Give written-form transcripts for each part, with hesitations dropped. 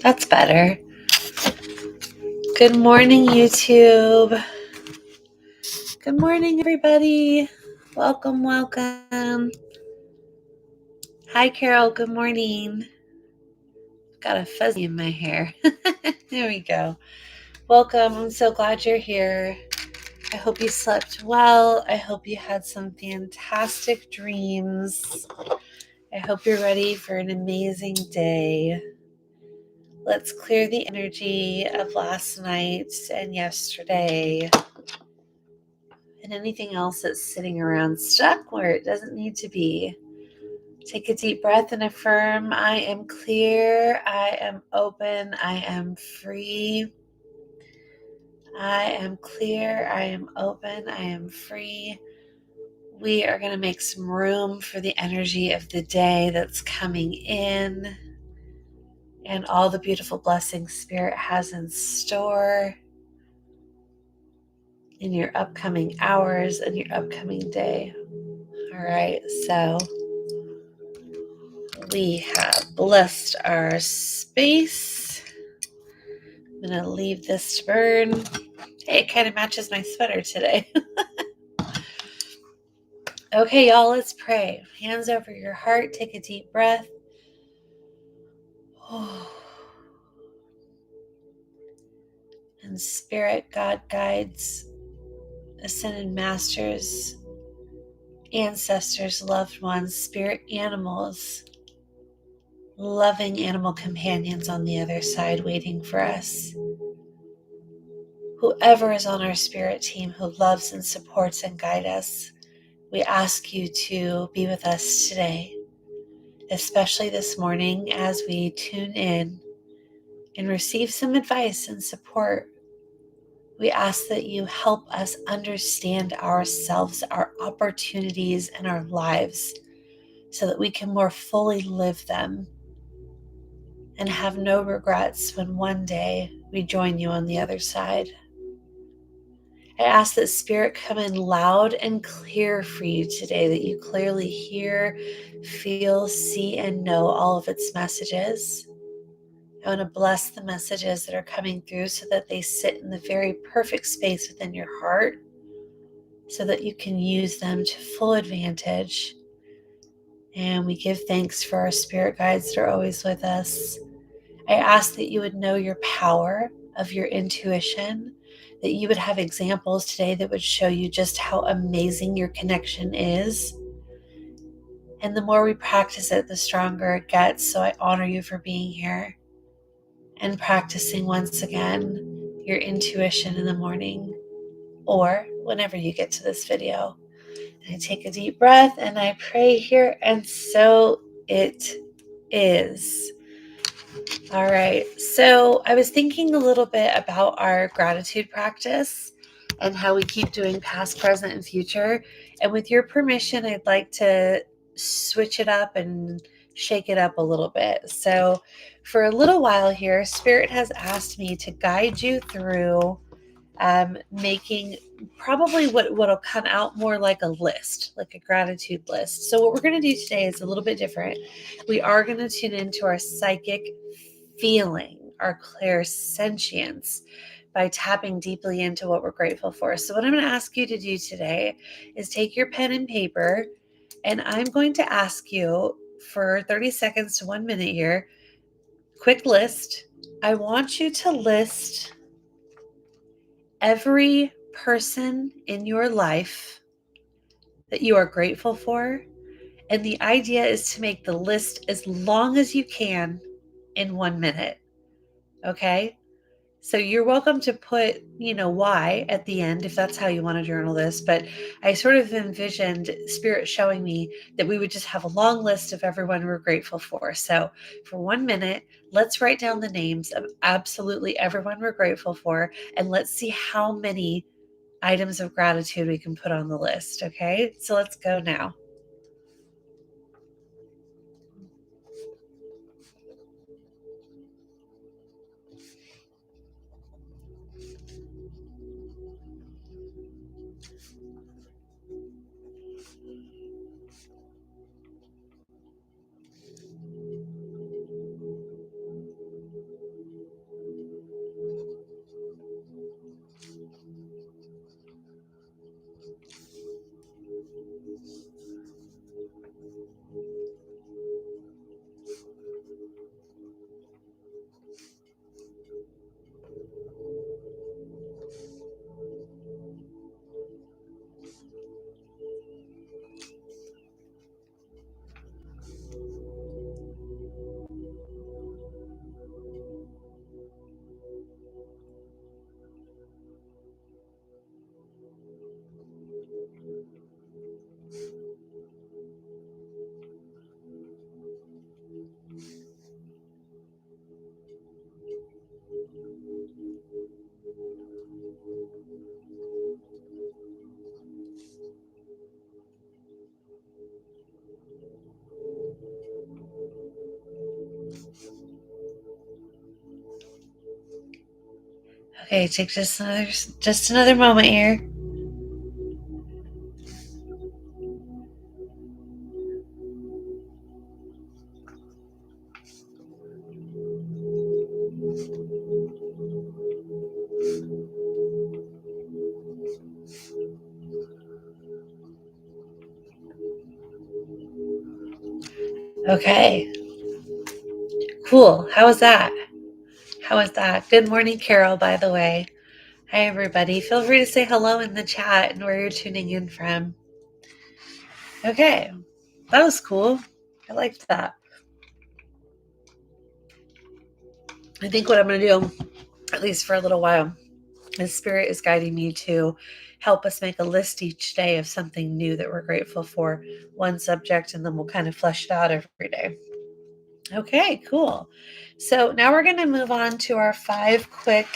That's better. Good morning, YouTube. Good morning, everybody. Welcome. Hi, Carol. Good morning. Got a fuzzy in my hair. There we go. Welcome. I'm so glad you're here. I hope you slept well. I hope you had some fantastic dreams. I hope you're ready for an amazing day. Let's clear the energy of last night and yesterday and anything else that's sitting around stuck where it doesn't need to be. Take a deep breath and affirm, I am clear, I am open, I am free. I am clear, I am open, I am free. We are going to make some room for the energy of the day that's coming in and all the beautiful blessings Spirit has in store in your upcoming hours and your upcoming day. All right, so we have blessed our space. I'm going to leave this to burn. Hey, it kind of matches my sweater today. Okay, y'all, let's pray. Hands over your heart. Take a deep breath. And Spirit, God guides, ascended masters, ancestors, loved ones, spirit animals, loving animal companions on the other side waiting for us. Whoever is on our spirit team who loves and supports and guides us, we ask you to be with us today, especially this morning as we tune in and receive some advice and support. We ask that you help us understand ourselves, our opportunities, and our lives so that we can more fully live them and have no regrets when one day we join you on the other side. I ask that Spirit come in loud and clear for you today, that you clearly hear, feel, see, and know all of its messages. I want to bless the messages that are coming through so that they sit in the very perfect space within your heart so that you can use them to full advantage. And we give thanks for our spirit guides that are always with us. I ask that you would know your power of your intuition, that you would have examples today that would show you just how amazing your connection is. And the more we practice it, the stronger it gets. So I honor you for being here and practicing once again your intuition in the morning or whenever you get to this video. And I take a deep breath and I pray here, and so it is. All right, so I was thinking a little bit about our gratitude practice and how we keep doing past, present, and future. And with your permission, I'd like to switch it up and shake it up a little bit. So for a little while here, Spirit has asked me to guide you through making probably what'll come out more like a list, like a gratitude list. So what we're going to do today is a little bit different. We are going to tune into our psychic feeling, our clairsentience, by tapping deeply into what we're grateful for. So what I'm going to ask you to do today is take your pen and paper, and I'm going to ask you for 30 seconds to 1 minute here, quick list. I want you to list every person in your life that you are grateful for. And the idea is to make the list as long as you can in 1 minute. Okay? So you're welcome to put, why at the end if that's how you want to journal this. But I sort of envisioned Spirit showing me that we would just have a long list of everyone we're grateful for. So for 1 minute, let's write down the names of absolutely everyone we're grateful for. And let's see how many items of gratitude we can put on the list. Okay, so let's go now. Okay, take just another moment here. Okay, cool. How was that? How was that? Good morning, Carol, by the way. Hi, everybody. Feel free to say hello in the chat and where you're tuning in from. Okay, that was cool. I liked that. I think what I'm going to do, at least for a little while, is Spirit is guiding me to help us make a list each day of something new that we're grateful for, one subject, and then we'll kind of flesh it out every day. Okay, cool. So now we're going to move on to our 5 quick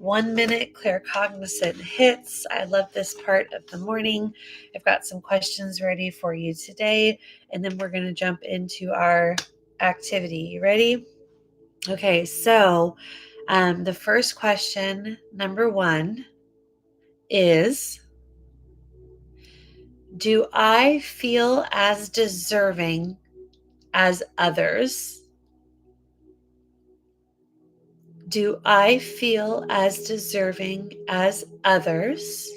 1-minute claircognizant hits. I love this part of the morning. I've got some questions ready for you today, and then we're going to jump into our activity. You ready? Okay, so the first question, number 1, is, do I feel as deserving as others? Do I feel as deserving as others?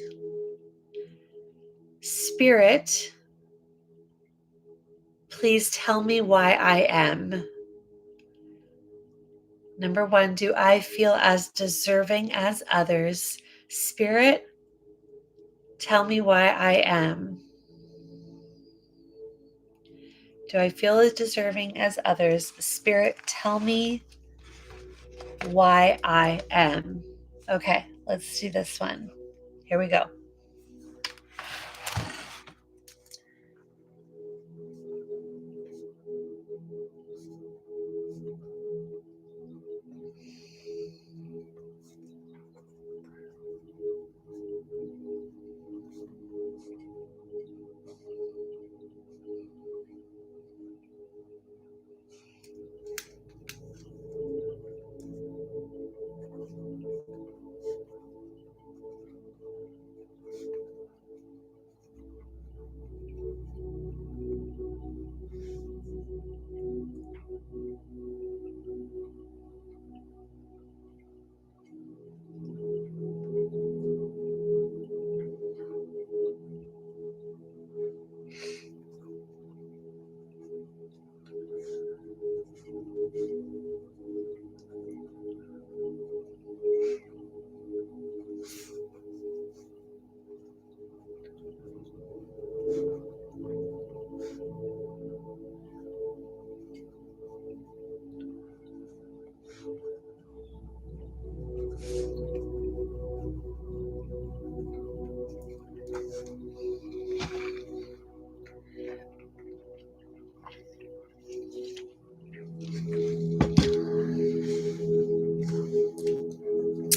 Spirit, please tell me why I am. Number 1, do I feel as deserving as others? Spirit, tell me why I am. Do I feel as deserving as others? Spirit, tell me why I am. Okay, let's do this one. Here we go.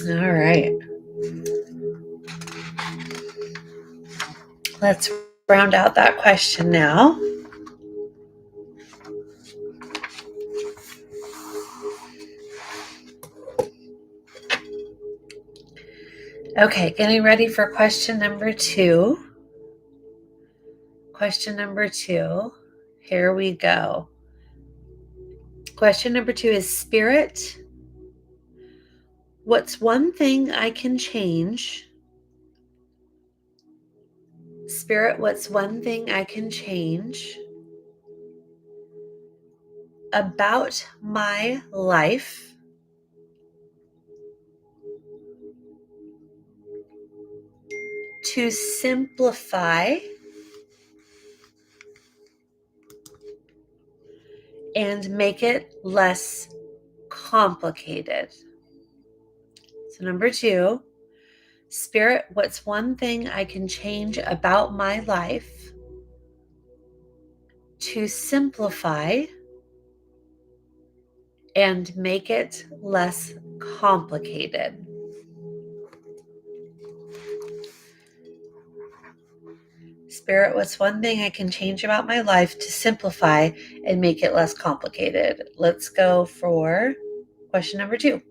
All right. Let's round out that question now. Okay, getting ready for question number 2. Question number 2. Here we go. Question number 2 is, Spirit, what's one thing I can change? Spirit, what's one thing I can change about my life to simplify and make it less complicated? So number 2, Spirit, what's one thing I can change about my life to simplify and make it less complicated? Spirit, what's one thing I can change about my life to simplify and make it less complicated? Let's go for question number 2.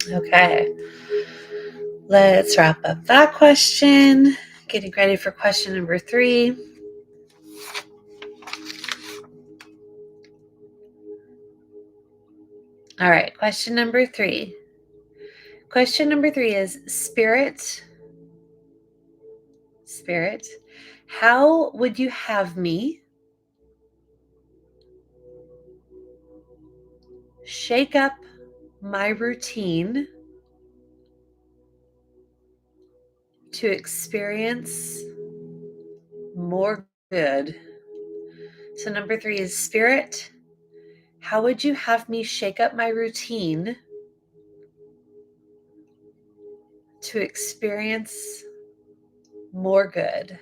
Okay, let's wrap up that question. Getting ready for question number 3. All right, question number 3. Question number 3 is Spirit, how would you have me shake up my routine to experience more good? So number 3 is Spirit, how would you have me shake up my routine to experience more good?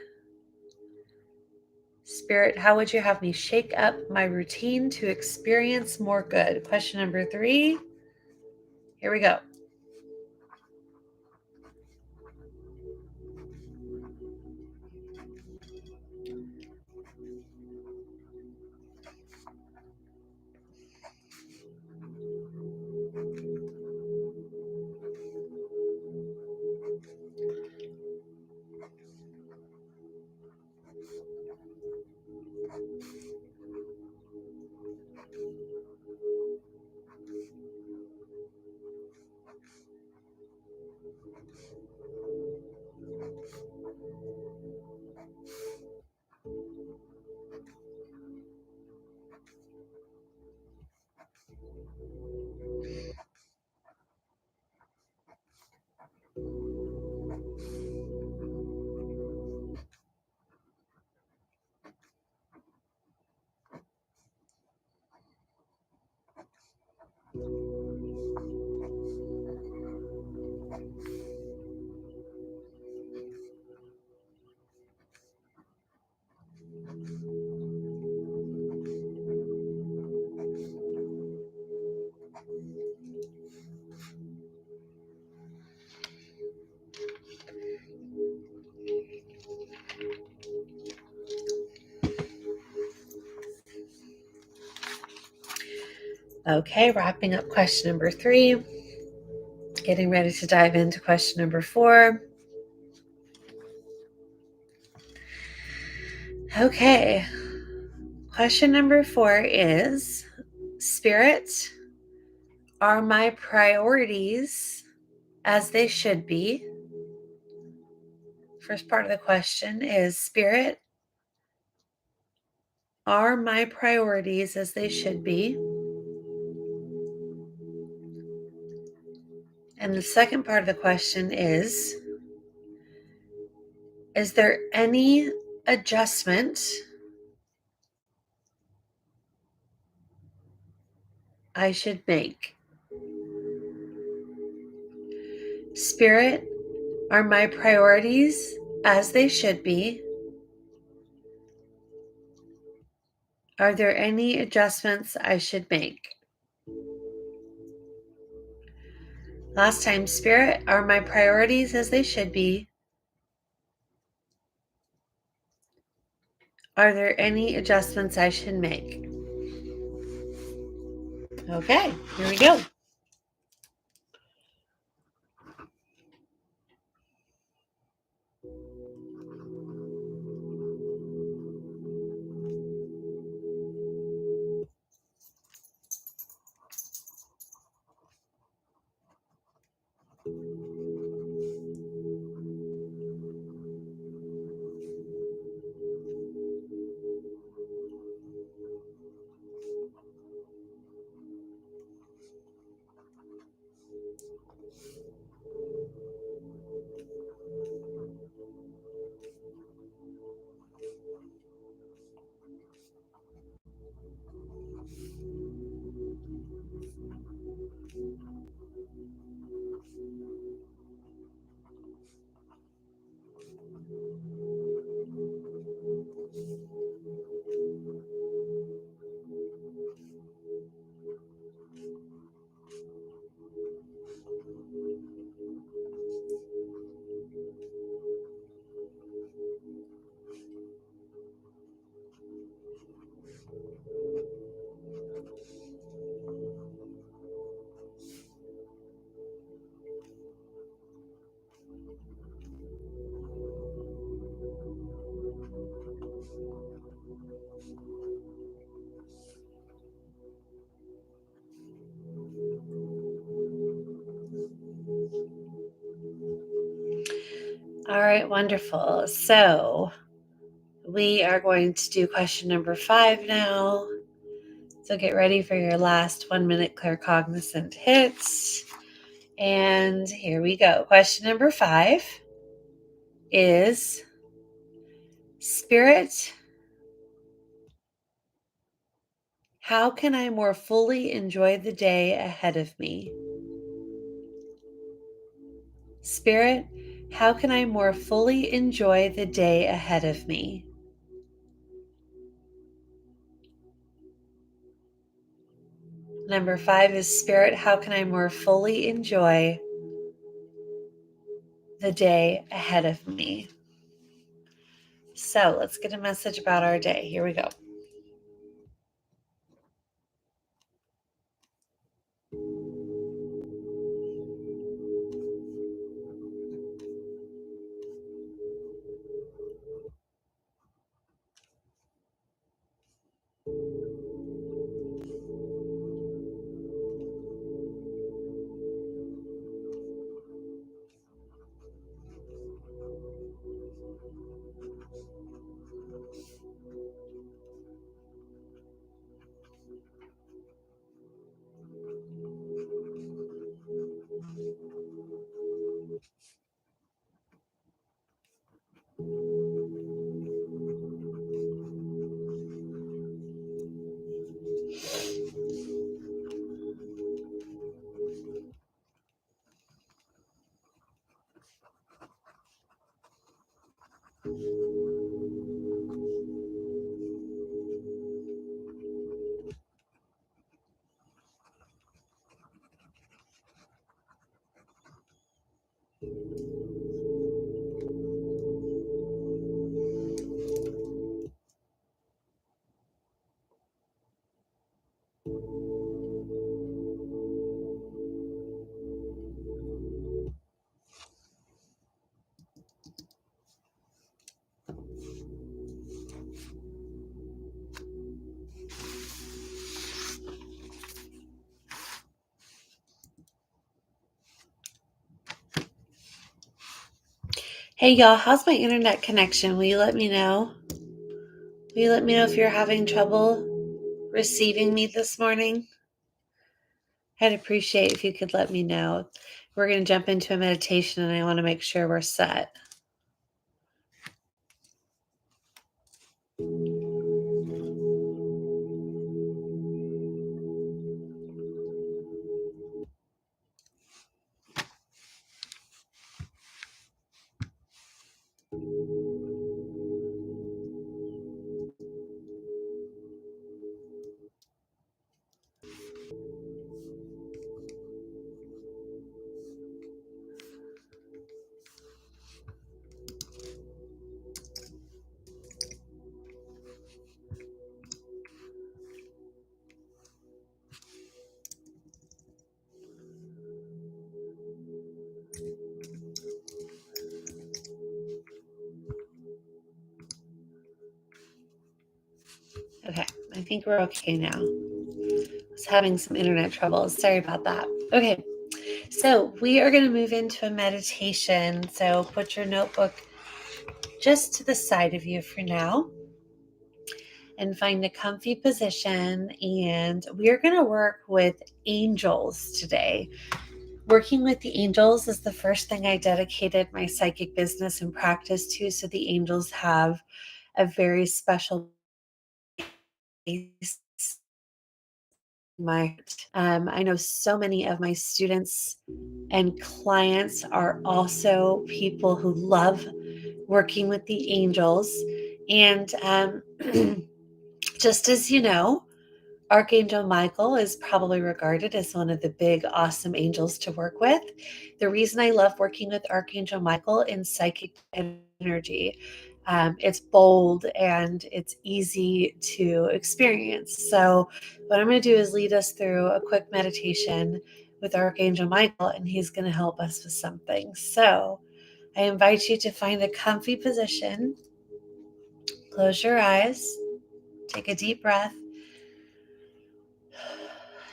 Spirit, how would you have me shake up my routine to experience more good? Question number 3. Here we go. Okay, wrapping up question number 3. Getting ready to dive into question number 4. Okay, question number 4 is Spirit, are my priorities as they should be? First part of the question is Spirit, are my priorities as they should be? And the second part of the question is there any adjustment I should make? Spirit, are my priorities as they should be? Are there any adjustments I should make? Last time, Spirit, are my priorities as they should be? Are there any adjustments I should make? Okay, here we go. All right, wonderful. So we are going to do question number 5 now. So get ready for your last 1-minute claircognizant hits. And here we go. Question number 5 is Spirit, how can I more fully enjoy the day ahead of me? Spirit, how can I more fully enjoy the day ahead of me? Number 5 is Spirit, how can I more fully enjoy the day ahead of me? So let's get a message about our day. Here we go. Hey y'all, how's my internet connection? Will you let me know? Will you let me know if you're having trouble receiving me this morning? I'd appreciate if you could let me know. We're going to jump into a meditation and I want to make sure we're set. Okay, I think we're okay now. I was having some internet troubles. Sorry about that. Okay, so we are going to move into a meditation. So put your notebook just to the side of you for now and find a comfy position. And we're going to work with angels today. Working with the angels is the first thing I dedicated my psychic business and practice to. So the angels have a very special place in my heart. I know so many of my students and clients are also people who love working with the angels. And just as you know, Archangel Michael is probably regarded as one of the big, awesome angels to work with. The reason I love working with Archangel Michael in psychic energy, it's bold and it's easy to experience. So, what I'm going to do is lead us through a quick meditation with Archangel Michael, and he's going to help us with something. So, I invite you to find a comfy position, close your eyes, take a deep breath.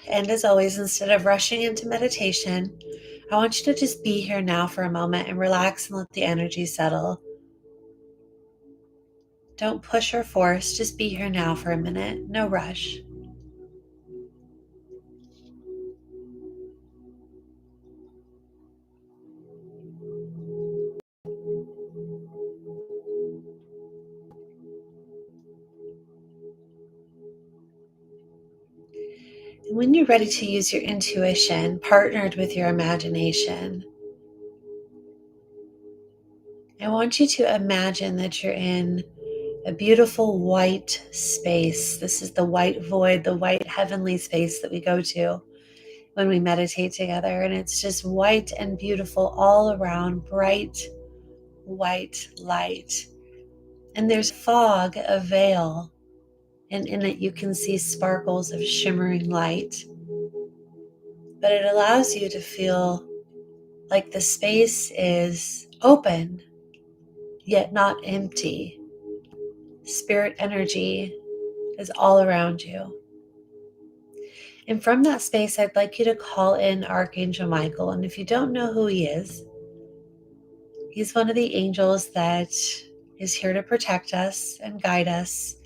And as always, instead of rushing into meditation, I want you to just be here now for a moment and relax and let the energy settle. Don't push or force, just be here now for a minute. No rush. And when you're ready to use your intuition, partnered with your imagination, I want you to imagine that you're in a beautiful white space. This is the white void, the white heavenly space that we go to when we meditate together. And it's just white and beautiful all around, bright white light. And there's fog, a veil, and in it you can see sparkles of shimmering light. But it allows you to feel like the space is open, yet not empty. Spirit energy is all around you. And from that space, I'd like you to call in Archangel Michael. And if you don't know who he is, he's one of the angels that is here to protect us and guide us,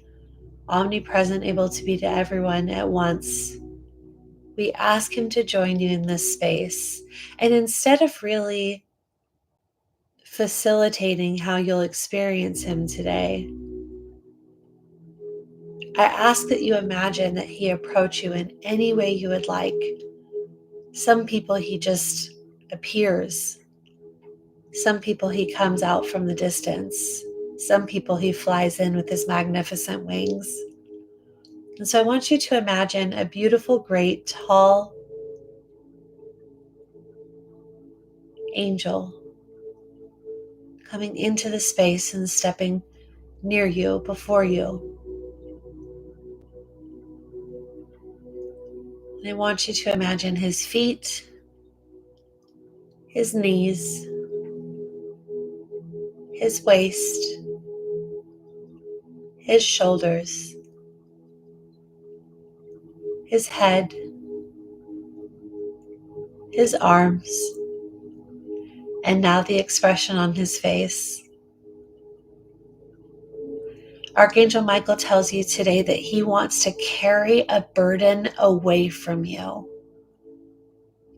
omnipresent, able to be to everyone at once. We ask him to join you in this space. And instead of really facilitating how you'll experience him today, I ask that you imagine that he approach you in any way you would like. Some people he just appears. Some people he comes out from the distance. Some people he flies in with his magnificent wings. And so I want you to imagine a beautiful, great, tall angel coming into the space and stepping near you, before you. And I want you to imagine his feet, his knees, his waist, his shoulders, his head, his arms, and now the expression on his face. Archangel Michael tells you today that he wants to carry a burden away from you.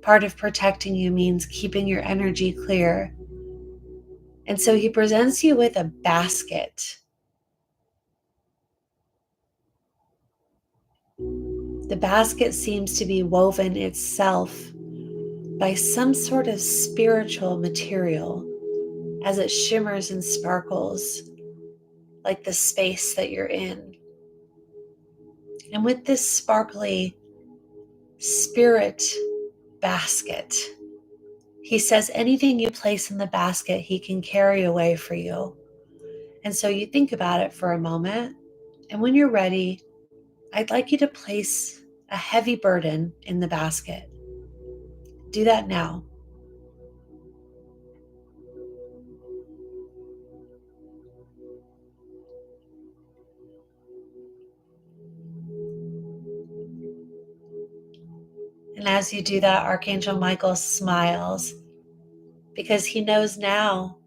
Part of protecting you means keeping your energy clear. And so he presents you with a basket. The basket seems to be woven itself by some sort of spiritual material as it shimmers and sparkles like the space that you're in. And with this sparkly spirit basket, he says anything you place in the basket, he can carry away for you. And so you think about it for a moment. And when you're ready, I'd like you to place a heavy burden in the basket. Do that now. And as you do that, Archangel Michael smiles because he knows now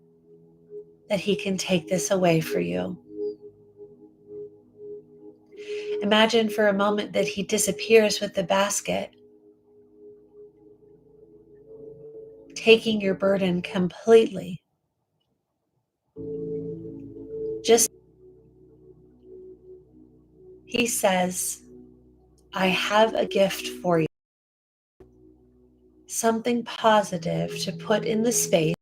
that he can take this away for you. Imagine for a moment that he disappears with the basket, taking your burden completely. Just he says, I have a gift for you. Something positive to put in the space,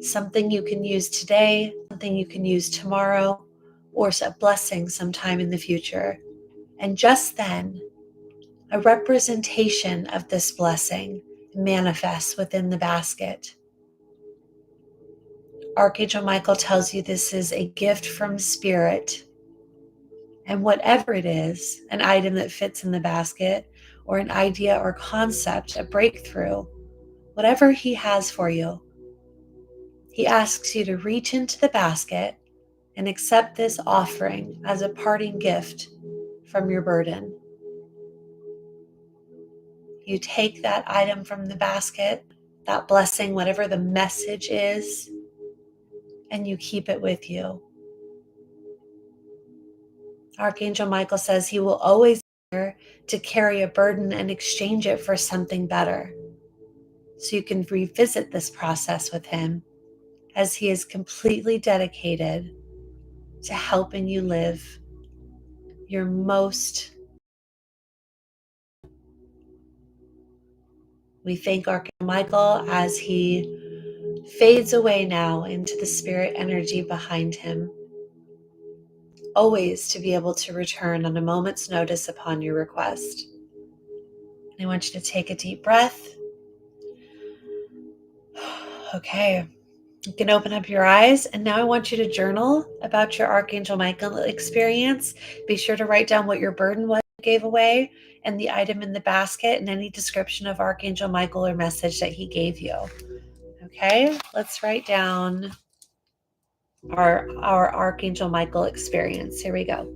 something you can use today, something you can use tomorrow, or a blessing sometime in the future. And just then, a representation of this blessing manifests within the basket. Archangel Michael tells you this is a gift from Spirit. And whatever it is, an item that fits in the basket, or an idea or concept, a breakthrough, whatever he has for you, he asks you to reach into the basket and accept this offering as a parting gift from your burden. You take that item from the basket, that blessing, whatever the message is, and you keep it with you. Archangel Michael says he will always be here to carry a burden and exchange it for something better. So you can revisit this process with him, as he is completely dedicated to helping you live your most. We thank Archangel Michael as he fades away now into the spirit energy behind him, always to be able to return on a moment's notice upon your request. And I want you to take a deep breath. Okay, you can open up your eyes, and now I want you to journal about your Archangel Michael experience. Be sure to write down what your burden was you gave away, and the item in the basket, and any description of Archangel Michael or message that he gave you. Okay, let's write down our Archangel Michael experience. Here we go.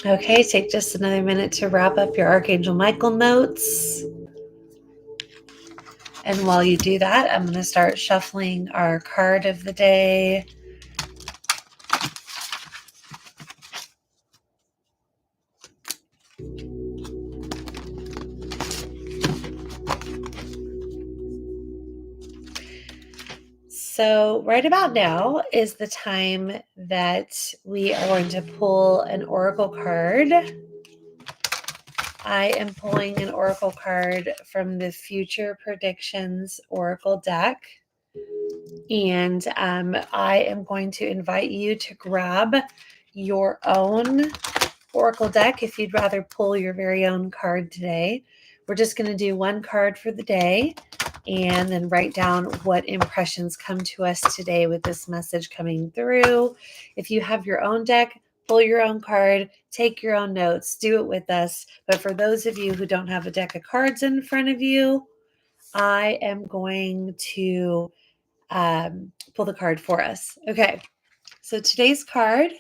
Okay, take just another minute to wrap up your Archangel Michael notes. And while you do that, I'm going to start shuffling our card of the day. So right about now is the time that we are going to pull an oracle card. I am pulling an oracle card from the Future Predictions Oracle deck. And I am going to invite you to grab your own oracle deck if you'd rather pull your very own card today. We're just going to do one card for the day and then write down what impressions come to us today with this message coming through. If you have your own deck, pull your own card, take your own notes, do it with us. But for those of you who don't have a deck of cards in front of you, I am going to pull the card for us. Okay, so today's card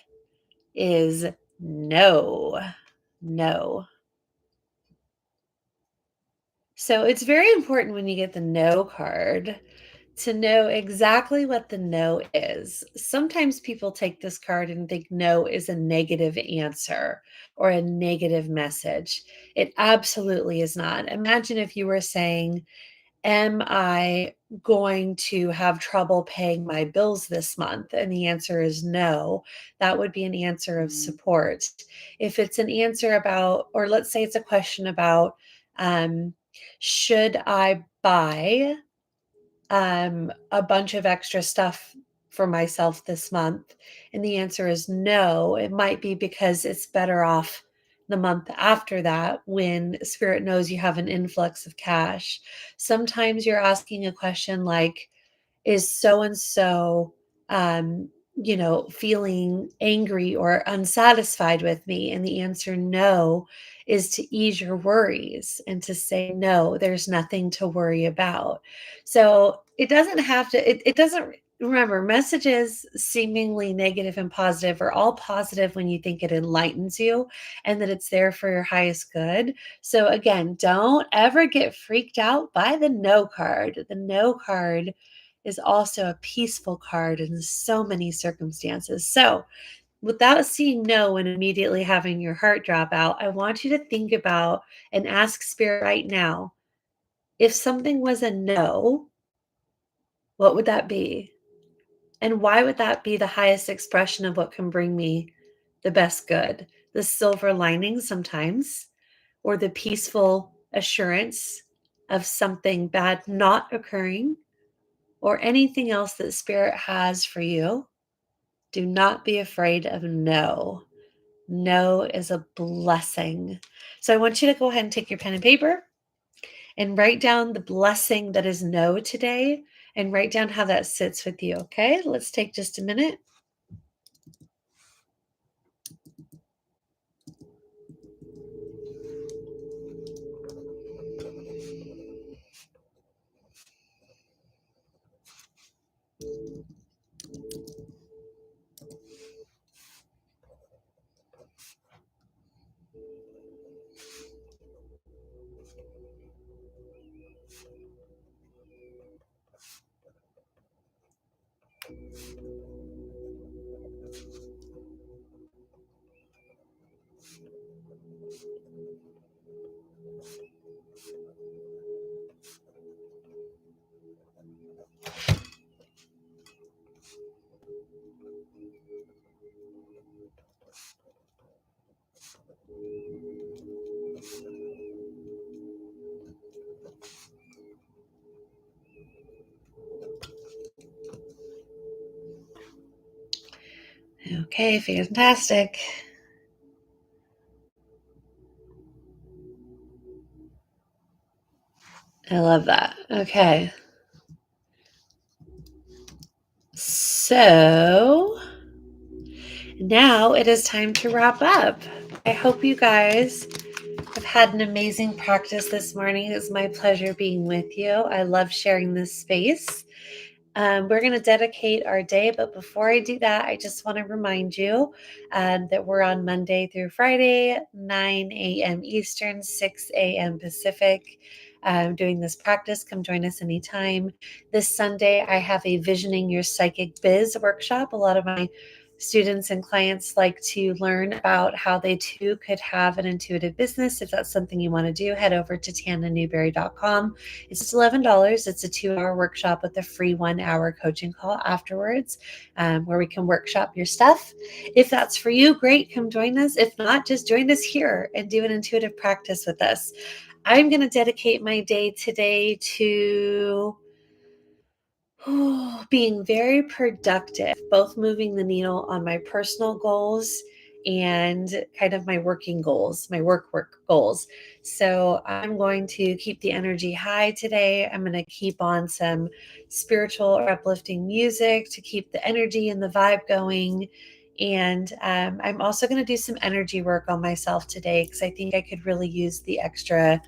is no. No. So it's very important when you get the no card to know exactly what the no is. Sometimes people take this card and think no is a negative answer or a negative message. It absolutely is not. Imagine if you were saying, am I going to have trouble paying my bills this month? And the answer is no. That would be an answer of support. If it's an answer about, or let's say it's a question about, should I buy a bunch of extra stuff for myself this month? And the answer is no. It might be because it's better off the month after that when Spirit knows you have an influx of cash. Sometimes you're asking a question like, is so and so feeling angry or unsatisfied with me? And the answer no is to ease your worries and to say no, there's nothing to worry about. So it doesn't have to, it doesn't, remember, messages seemingly negative and positive are all positive when you think it enlightens you and that it's there for your highest good. So again, don't ever get freaked out by the no card. The no card is also a peaceful card in so many circumstances. So, without seeing no and immediately having your heart drop out, I want you to think about and ask Spirit right now, if something was a no, what would that be? And why would that be the highest expression of what can bring me the best good? The silver lining sometimes, or the peaceful assurance of something bad not occurring, or anything else that Spirit has for you. Do not be afraid of no. No is a blessing. So I want you to go ahead and take your pen and paper and write down the blessing that is no today and write down how that sits with you. Okay, let's take just a minute. Okay, fantastic. I love that. Okay. So now it is time to wrap up. I hope you guys have had an amazing practice this morning. It's my pleasure being with you. I love sharing this space. We're going to dedicate our day, but before I do that, I just want to remind you that we're on Monday through Friday, 9 a.m. Eastern, 6 a.m. Pacific. Doing this practice. Come join us anytime. This Sunday, I have a Visioning Your Psychic Biz workshop. A lot of my students and clients like to learn about how they too could have an intuitive business. If that's something you want to do, head over to tananewberry.com. It's just $11. It's a 2-hour workshop with a free 1-hour coaching call afterwards, where we can workshop your stuff. If that's for you, great, come join us. If not, just join us here and do an intuitive practice with us. I'm going to dedicate my day today to being very productive, both moving the needle on my personal goals and kind of my working goals, my work goals. So I'm going to keep the energy high today. I'm going to keep on some spiritual or uplifting music to keep the energy and the vibe going. And I'm also going to do some energy work on myself today because I think I could really use the extra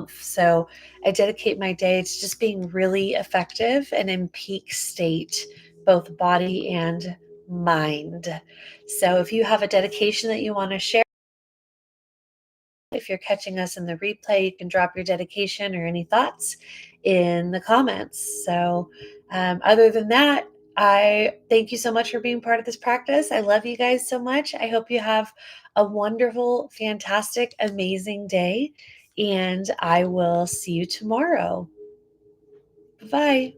so I dedicate my day to just being really effective and in peak state, both body and mind. So if you have a dedication that you want to share, if you're catching us in the replay, you can drop your dedication or any thoughts in the comments. So other than that, I thank you so much for being part of this practice. I love you guys so much. I hope you have a wonderful, fantastic, amazing day. And I will see you tomorrow. Bye.